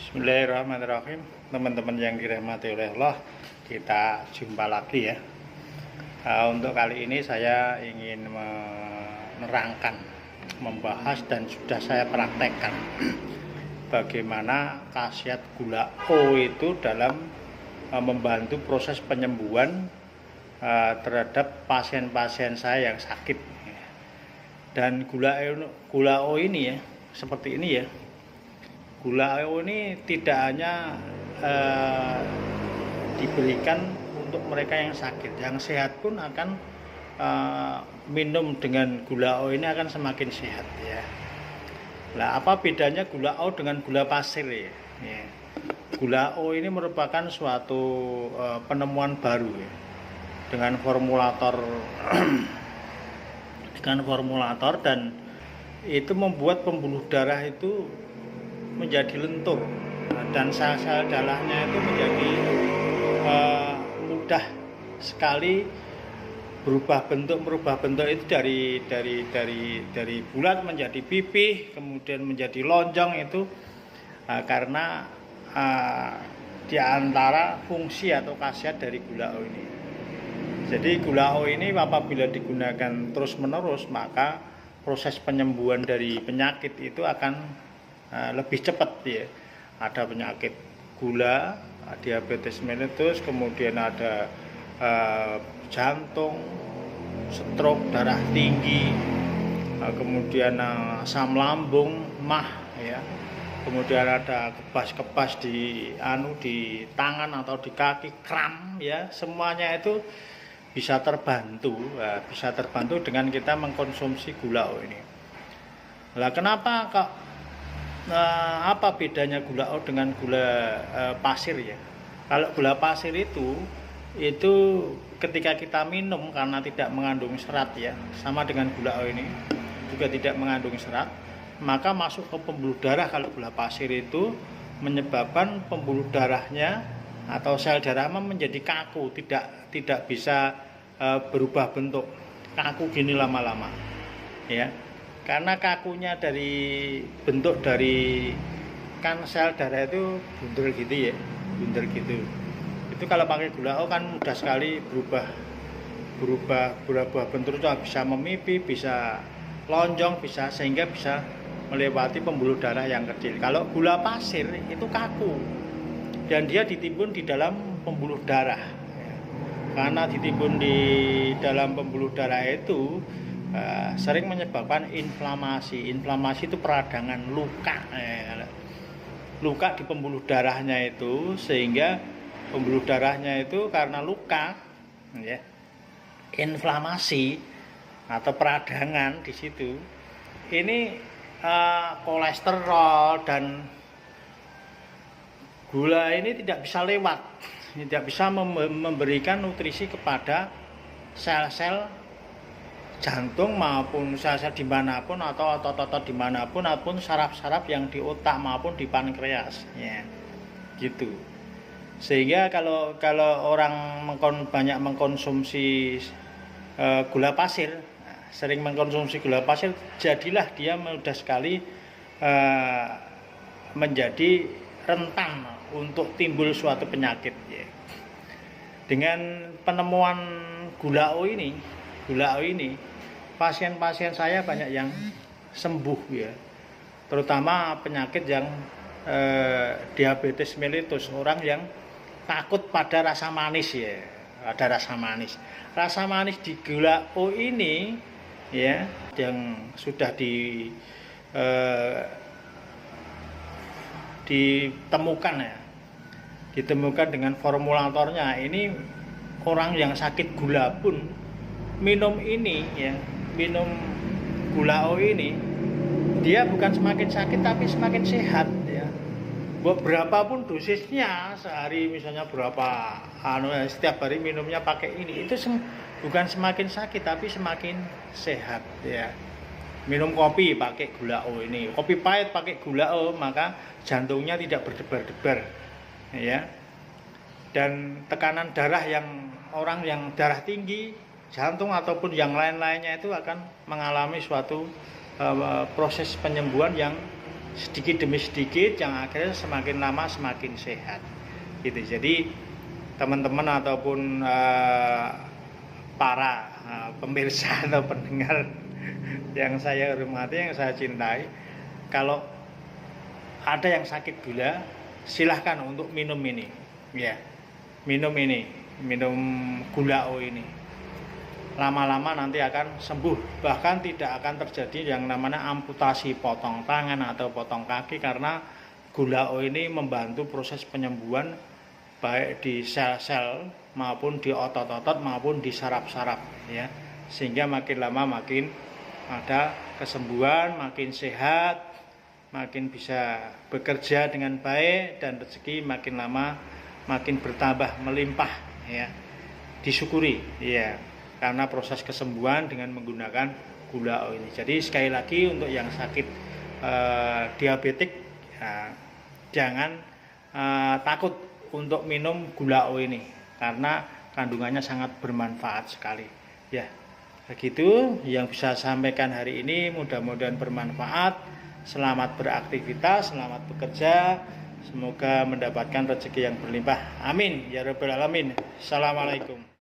Bismillahirrahmanirrahim. Teman-teman yang dirahmati oleh Allah, kita jumpa lagi ya. Untuk kali ini saya ingin menerangkan, membahas dan sudah saya praktekkan bagaimana khasiat gula O itu dalam membantu proses penyembuhan terhadap pasien-pasien saya yang sakit. Dan gula O ini ya, seperti ini ya. Gula O ini tidak hanya diberikan untuk mereka yang sakit, yang sehat pun akan minum dengan gula O ini akan semakin sehat ya. Nah, apa bedanya gula O dengan gula pasir ya? Gula O ini merupakan suatu penemuan baru ya, dengan formulator dan itu membuat pembuluh darah itu menjadi lentur dan sel-sel darahnya itu menjadi mudah sekali merubah bentuk itu dari bulat menjadi pipih, kemudian menjadi lonjong itu karena di antara fungsi atau khasiat dari gula O ini. Jadi gula O ini apabila digunakan terus-menerus, maka proses penyembuhan dari penyakit itu akan lebih cepat ya. Ada penyakit gula, diabetes mellitus, kemudian ada jantung, stroke, darah tinggi, kemudian asam lambung, MAH ya. Kemudian ada kebas-kebas di tangan atau di kaki, kram ya. Semuanya itu bisa terbantu dengan kita mengkonsumsi gula O ini. Lah kenapa kok apa bedanya gula O dengan gula pasir ya? Kalau gula pasir itu ketika kita minum karena tidak mengandung serat ya, sama dengan gula O ini juga tidak mengandung serat, maka masuk ke pembuluh darah. Kalau gula pasir itu menyebabkan pembuluh darahnya atau sel darah menjadi kaku, tidak bisa berubah bentuk, kaku gini lama-lama ya. Karena kakunya dari bentuk dari kan sel darah itu bunder gitu ya, bunder gitu. Itu kalau pakai gula O kan mudah sekali berubah bentuk, bisa memipih, bisa lonjong, sehingga bisa melewati pembuluh darah yang kecil. Kalau gula pasir itu kaku dan dia ditimbun di dalam pembuluh darah. Karena ditimbun di dalam pembuluh darah itu sering menyebabkan inflamasi. Inflamasi itu peradangan luka di pembuluh darahnya itu, sehingga pembuluh darahnya itu karena luka ya, inflamasi atau peradangan di situ, ini kolesterol dan gula ini tidak bisa lewat, tidak bisa memberikan nutrisi kepada sel-sel jantung maupun sel-sel dimanapun atau otot-otot dimanapun, maupun saraf-saraf yang di otak maupun di pankreas ya, gitu. Sehingga kalau orang banyak mengkonsumsi gula pasir, sering mengkonsumsi gula pasir, jadilah dia mudah sekali menjadi rentan untuk timbul suatu penyakit ya. Dengan penemuan gula O ini, pasien-pasien saya banyak yang sembuh ya, terutama penyakit yang diabetes mellitus, orang yang takut pada rasa manis ya, ada rasa manis. Rasa manis di gula O ini ya, yang sudah ditemukan dengan formulatornya ini, orang yang sakit gula pun minum ini ya, minum gula O ini, dia bukan semakin sakit tapi semakin sehat ya. Berapapun dosisnya, sehari misalnya berapa, setiap hari minumnya pakai ini, itu bukan semakin sakit tapi semakin sehat ya. Minum kopi pakai gula O ini, kopi pahit pakai gula O, maka jantungnya tidak berdebar-debar ya. Dan tekanan darah orang yang darah tinggi, jantung ataupun yang lain-lainnya itu akan mengalami suatu proses penyembuhan yang sedikit demi sedikit yang akhirnya semakin lama semakin sehat gitu. Jadi teman-teman ataupun para pemirsa atau pendengar yang saya hormati, yang saya cintai, kalau ada yang sakit gula, silahkan untuk minum ini ya, minum Gula-O ini. Lama-lama nanti akan sembuh, bahkan tidak akan terjadi yang namanya amputasi potong tangan atau potong kaki, karena Gula-O ini membantu proses penyembuhan baik di sel-sel maupun di otot-otot maupun di saraf-saraf ya, sehingga makin lama makin ada kesembuhan, makin sehat, makin bisa bekerja dengan baik, dan rezeki makin lama makin bertambah melimpah ya, disyukuri ya, karena proses kesembuhan dengan menggunakan Gula-O ini. Jadi sekali lagi untuk yang sakit diabetik ya, jangan takut untuk minum Gula-O ini, karena kandungannya sangat bermanfaat sekali ya. Begitu yang bisa saya sampaikan hari ini, mudah-mudahan bermanfaat. Selamat beraktivitas, selamat bekerja, semoga mendapatkan rezeki yang berlimpah, amin ya rabbal alamin. Assalamualaikum.